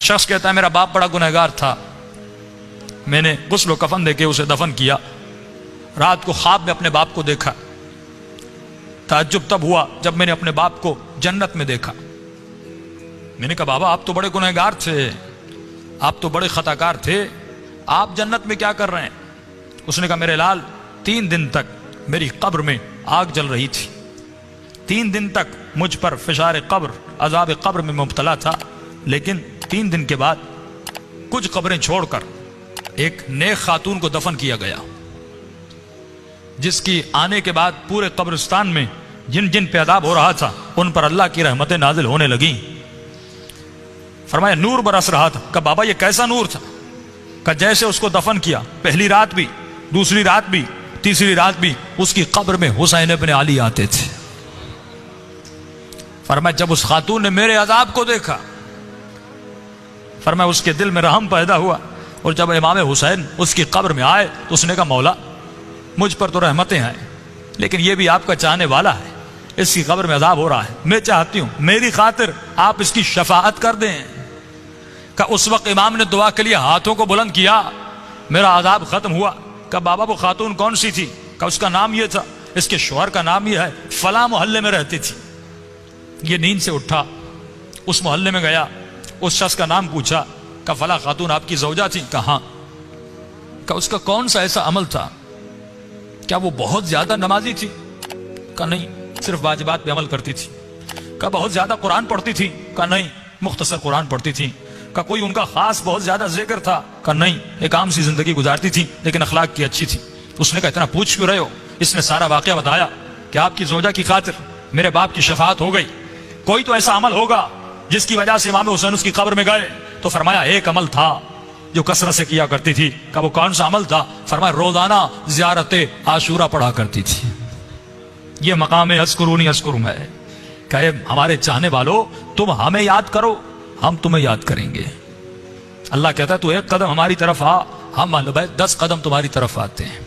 شخص کہتا ہے میرا باپ بڑا گنہگار تھا، میں نے غسل و کفن دے کے اسے دفن کیا، رات کو خواب میں اپنے باپ کو دیکھا، تعجب تب ہوا جب میں نے اپنے باپ کو جنت میں دیکھا۔ میں نے کہا بابا آپ تو بڑے گنہگار تھے، آپ تو بڑے خطاکار تھے، آپ جنت میں کیا کر رہے ہیں؟ اس نے کہا میرے لال 3 دن تک میری قبر میں آگ جل رہی تھی، 3 دن تک مجھ پر فشار قبر عذاب قبر میں مبتلا تھا، لیکن 3 دن کے بعد کچھ قبریں چھوڑ کر ایک نیک خاتون کو دفن کیا گیا، جس کی آنے کے بعد پورے قبرستان میں جن جن پہ عذاب ہو رہا تھا ان پر اللہ کی رحمتیں نازل ہونے لگیں۔ فرمایا نور برس رہا تھا۔ کہا بابا یہ کیسا نور تھا؟ کہا جیسے اس کو دفن کیا پہلی رات بھی، دوسری رات بھی، تیسری رات بھی اس کی قبر میں حسین ابن علی آتے تھے۔ فرمایا جب اس خاتون نے میرے عذاب کو دیکھا، فرمایا اس کے دل میں رحم پیدا ہوا، اور جب امام حسین اس کی قبر میں آئے تو اس نے کہا مولا مجھ پر تو رحمتیں ہیں، لیکن یہ بھی آپ کا چاہنے والا ہے، اس کی قبر میں عذاب ہو رہا ہے، میں چاہتی ہوں میری خاطر آپ اس کی شفاعت کر دیں۔ کہ اس وقت امام نے دعا کے لیے ہاتھوں کو بلند کیا، میرا عذاب ختم ہوا۔ کہ بابا وہ خاتون کون سی تھی؟ کہ اس کا نام یہ تھا، اس کے شوہر کا نام یہ ہے، فلاں محلے میں رہتی تھی۔ یہ نیند سے اٹھا، اس محلے میں گیا، اس شخص کا نام پوچھا، کہ فلاں خاتون آپ کی زوجہ تھی؟ کہ ہاں۔ کہ اس کا کون سا ایسا عمل تھا؟ کیا وہ بہت زیادہ نمازی تھی؟ کہ نہیں، صرف واجبات پہ عمل کرتی تھی۔ کہ بہت زیادہ قرآن پڑھتی تھی؟ کہ نہیں، مختصر قرآن پڑھتی تھی۔ کہ کوئی ان کا خاص بہت زیادہ ذکر تھا؟ کہ نہیں، ایک عام سی زندگی گزارتی تھی لیکن اخلاق کی اچھی تھی۔ اس نے کہا اتنا پوچھ کیوں رہے ہو؟ اس نے سارا واقعہ بتایا کہ آپ کی زوجہ کی خاطر میرے باپ کی شفاعت ہو گئی، کوئی تو ایسا عمل ہوگا جس کی وجہ سے امام حسین اس کی قبر میں گئے۔ تو فرمایا ایک عمل تھا جو کثرت سے کیا کرتی تھی۔ کہ وہ کون سا عمل تھا؟ فرمایا روزانہ زیارت عاشورہ پڑھا کرتی تھی۔ یہ مقام اذکرونی اذکرکم ہے کہ ہمارے چاہنے والوں تم ہمیں یاد کرو، ہم تمہیں یاد کریں گے۔ اللہ کہتا ہے تو 1 قدم ہماری طرف آ، ہم اہل بیت 10 قدم تمہاری طرف آتے ہیں۔